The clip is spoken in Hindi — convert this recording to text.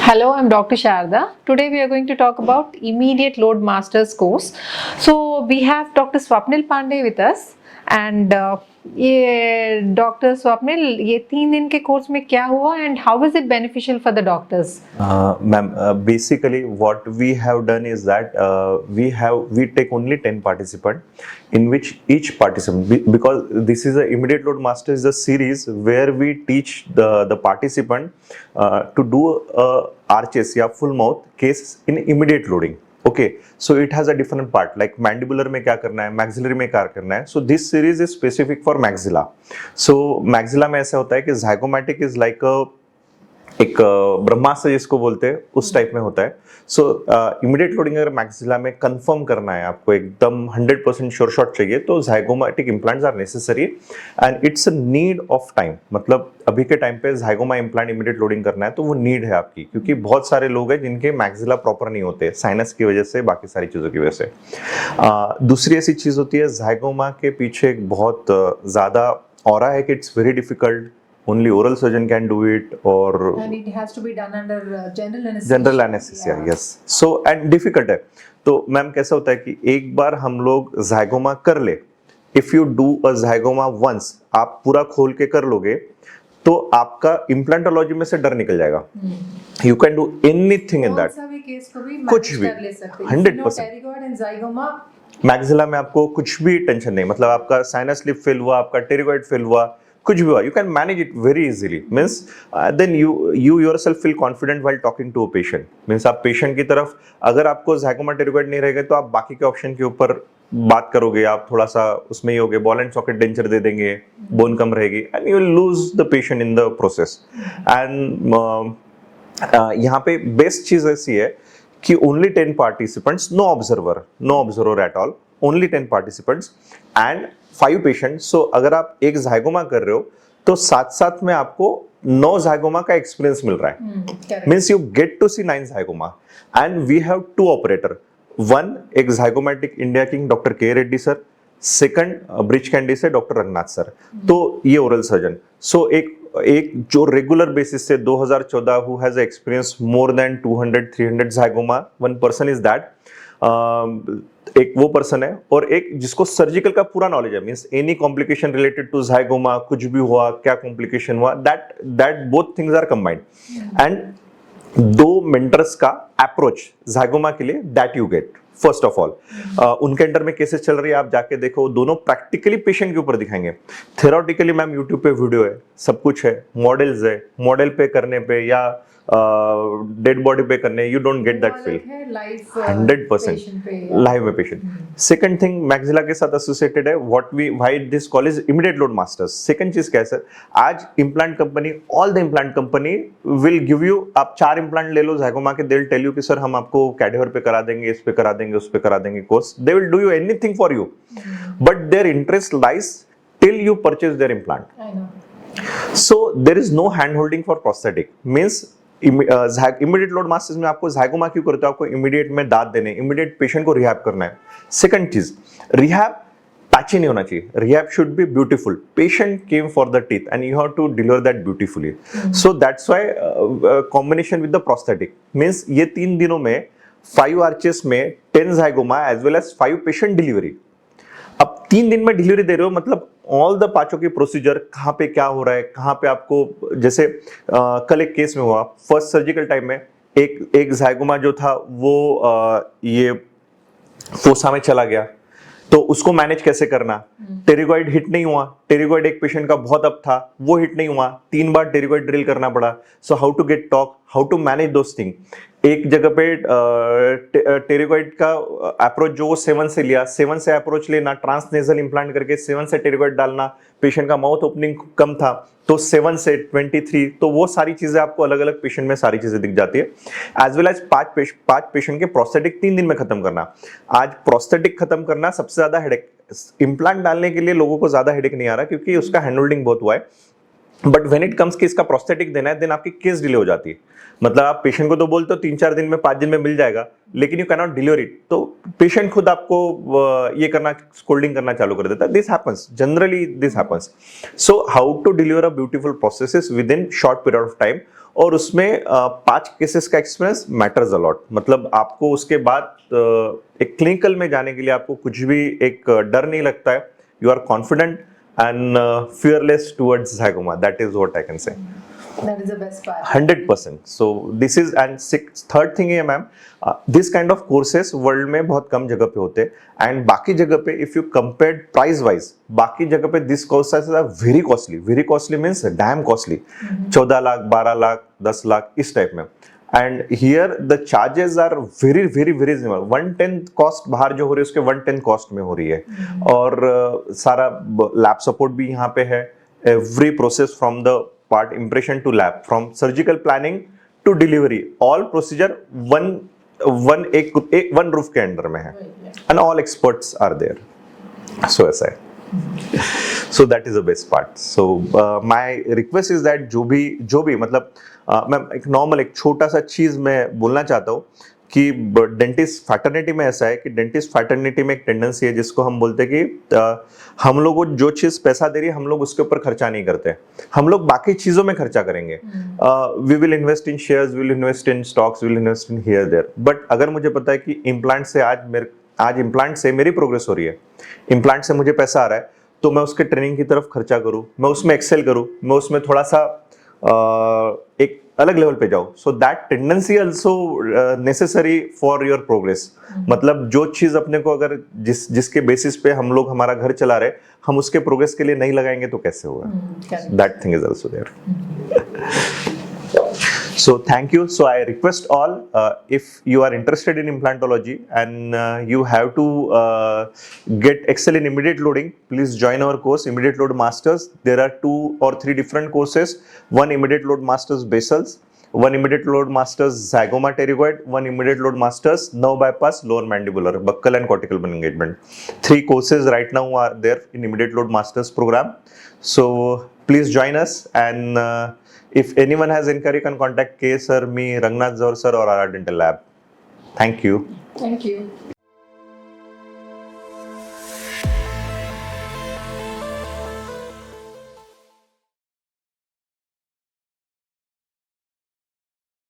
Hello, I'm Dr. Sharda. Today we are going to talk about immediate load masters course. So we have Dr. Swapnil Pandey with us and ये डॉक्टर स्वप्निल ये 3 दिन के कोर्स में क्या हुआ and how is it beneficial for the doctors? Ma'am, basically what we have done is that we take only 10 participant, in which each participant, because this is a immediate load master is a series where we teach the participant to do a RHS या full mouth case in immediate loading. Okay, so it has a different part like mandibular में क्या करना है, maxillary में क्या करना है. So this series is specific for maxilla. So maxilla में ऐसा होता है कि zygomatic is like a एक ब्रह्मास्त्र जिसको बोलते हैं उस टाइप में होता है. सो इमीडिएट लोडिंग अगर मैक्सिला में कंफर्म करना है, आपको एकदम 100% श्योर शॉट चाहिए, तो zygomatic implants are necessary and it's a need of time. मतलब अभी के टाइम पे zyगोमा इम्प्लांट इमीडिएट लोडिंग करना है तो वो नीड है आपकी, क्योंकि बहुत सारे लोग हैं जिनके मैक्सिला प्रॉपर नहीं होते साइनस की वजह से, बाकी सारी चीज़ों की वजह से. दूसरी ऐसी चीज़ होती है, zyगोमा के पीछे एक बहुत ज़्यादा ऑरा है कि it's very difficult. Only oral surgeon can do it, or and it has to be done under general anesthesia. General anesthesia, yes. So and difficult है. तो मैम कैसा होता है कि एक बार हम लोग zyगोमा कर ले, if you do a zyगोमा once, आप पूरा खोल के कर लोगे तो आपका इम्प्लांटोलॉजी में से डर निकल जाएगा. You can do anything in that. कुछ भी 100%. मैक्सिला में आपको कुछ भी टेंशन नहीं, मतलब आपका साइनस लिप फेल हुआ, आपका टेरिगॉइड फेल हुआ, कुछ भी हुआ, you can manage it very easily. Means then you yourself feel confident while talking to a patient. Means आप पेशेंट की तरफ, अगर आपको zyगोमा टेरिगॉइड नहीं रहेगा तो आप बाकी के ऑप्शन के ऊपर बात करोगे, आप थोड़ा सा उसमें ही होगे, बॉल एंड सॉकेट डेंचर दे देंगे, बोन कम रहेगी and you will lose the patient in the process. And यहाँ पे बेस्ट चीज ऐसी है कि only 10 participants, no observer at all, only 10 participants and 5 patient. So अगर आप एक zyगोमा कर रहे हो तो साथ साथ में आपको 9 zyगोमा का एक्सपीरियंस मिल रहा है. Means you get to see 9 zygoma and we have 2 operator. One, एक zygomatic India king doctor k Reddy sir, second Breach Candy से डॉक्टर रंगनाथ सर. तो ये ओरल सर्जन. सो एक जो रेगुलर बेसिस से 2014 who has experience more than 200-300 zygoma, one person is that. एक वो पर्सन है, और एक जिसको सर्जिकल का पूरा नॉलेज है. Means any complication related to zygoma, कुछ भी हुआ, क्या कॉम्प्लिकेशन हुआ, that both things are combined. And 2 mentors का अप्रोच zyगोमा के लिए that you get first of all. उनके अंडर में केसेस चल रही है, आप जाके देखो, दोनों प्रैक्टिकली पेशेंट के ऊपर दिखाएंगे. थेरोटिकली मैम यूट्यूब पे वीडियो है, सब कुछ है, मॉडल्स है, मॉडल पे करने पे या डेड बॉडी पे करने, you don't get that feel. 100% live में पेशेंट. सेकंड थिंग मैक्सिला के साथ एसोसिएटेड है, why this call is immediate load masters. Second चीज क्या है सर, आज implant company, all the implant company will give you, आप 4 इम्प्लांट ले लो zyगोमा के, दे विल टेल यू कि सर हम आपको कैडेवर पे करा देंगे, इस पे करा देंगे, उस पे करा देंगे course. They will do you anything for you, but their interest lies till you purchase their implant. So there is no hand holding for prosthetic. Means immediate load masters में आपको zyगोमा क्यों करते हो, आपको इमीडिएट में दांत देने, इमीडिएट पेशेंट को रिहैब करना है. सेकंड चीज, रिहैब पैची नहीं होना चाहिए, rehab should be beautiful. Patient came for the teeth and you have to deliver that beautifully. So that's why combination with the prosthetic. Means ये 3 दिनों में 5 आर्चेस में 10 zygoma as well as 5 patient delivery. अब 3 दिन में डिलीवरी दे रहे हो, मतलब ऑल द पांचों की प्रोसीजर, कहाँ पे क्या हो रहा है, कहाँ पे आपको, जैसे कल एक केस में हुआ, फर्स्ट सर्जिकल टाइम में एक zyगोमा जो था वो ये फोसा में चला गया, तो उसको मैनेज कैसे करना. टेरिगॉइड हिट नहीं हुआ, टेरिगॉइड एक पेशेंट का बहुत अप था, वो हिट नहीं हुआ, 3 बार टेरिगॉइड ड्रिल करना पड़ा. So how to get talk, how to manage those thing. एक जगह पे टेरिगॉइड का अप्रोच जो वो 7 से लिया, 7 से अप्रोच लेना, ट्रांसनेजल इंप्लांट करके 7 से टेरिगॉइड डालना, पेशेंट का माउथ ओपनिंग कम था तो 7 से 23, तो वो सारी चीजें आपको अलग अलग पेशेंट में सारी चीजें दिख जाती है. एज वेल एज 5 पेशेंट के प्रोस्थेटिक 3 दिन में खत्म करना. आज प्रोस्थेटिक खत्म करना सबसे ज्यादा हेडेक. इम्प्लांट डालने के लिए लोगों को ज्यादा हेडेक नहीं आ रहा, क्योंकि उसका हैंड होल्डिंग बहुत हुआ है. बट व्हेन इट कम्स कि इसका प्रोस्थेटिक देना है, देन आपकी केस डिले हो जाती है। मतलब आप पेशेंट को तो बोलते हो 3-4 दिन में, 5 दिन में मिल जाएगा, लेकिन you can not deliver it, तो पेशेंट खुद आपको ये करना, स्कोल्डिंग करना चालू कर देता है। This happens, generally this happens. So how to deliver a beautiful processes within short period of time, और उसमें 5 केसेस का एक्सपीरियंस मैटर्स अलॉट। मतलब आपको उसके बाद एक क्लिनिकल में जाने के लिए आपको कुछ भी एक डर नहीं लगता है, you are confident and fearless towards Zygoma. That is what I can say. That is the best part. 100%. So this is, and third thing है ma'am, this kind of courses world में बहुत कम जगह पे होते हैं, एंड बाकी जगह पे if you compare price wise, बाकी जगह पे this courses are very costly. Very costly means damn costly, 14 lakh, 12 lakh, 10 lakh इस टाइप में। And here the charges are very very very reasonable. 1/10 cost बाहर जो हो रही है उसके 1/10 कॉस्ट में हो रही है। और सारा लैब सपोर्ट भी यहाँ पे है। Every process from the part impression to lab, from surgical planning to delivery, all procedure one roof के अंडर में है, and all experts are there. सो ऐसा है। So that is the best part. So my request is that जो भी मतलब मैं एक नॉर्मल एक छोटा सा चीज मैं बोलना चाहता हूँ कि डेंटिस्ट फैटर्निटी में ऐसा है कि डेंटिस्ट फैटर्निटी में एक टेंडेंसी है जिसको हम बोलते हैं कि हम लोग को जो चीज पैसा दे रही है हम लोग उसके ऊपर खर्चा नहीं करते, हम लोग बाकी चीजों में खर्चा करेंगे। We will invest in shares, will invest in stocks, will invest in here there. But अगर मुझे पता है कि इम्प्लांट से आज इम्प्लांट से मेरी प्रोग्रेस हो रही है, इम्प्लांट से मुझे पैसा आ रहा है, तो मैं उसके ट्रेनिंग की तरफ खर्चा करूं, मैं उसमें एक्सेल करूं, मैं उसमें थोड़ा सा एक अलग लेवल पे जाऊं। So that tendency also necessary for your progress. मतलब जो चीज अपने को अगर जिसके बेसिस पे हम लोग हमारा घर चला रहे, हम उसके प्रोग्रेस के लिए नहीं लगाएंगे तो कैसे होगा? That thing is also there. So thank you. So I request all, if you are interested in implantology and you have to get excel in immediate loading, please join our course, Immediate Load Masters. There are 2 or 3 different courses. One Immediate Load Masters Basals, one Immediate Load Masters Zygoma Pterygoid, one Immediate Load Masters Nerve Bypass Lower Mandibular, Buccal and Cortical Bone Engagement. 3 courses right now are there in Immediate Load Masters program. So please join us, and if anyone has inquiry, can contact K sir, me, Rangnath Zor sir, or our dental lab. Thank you. Thank you.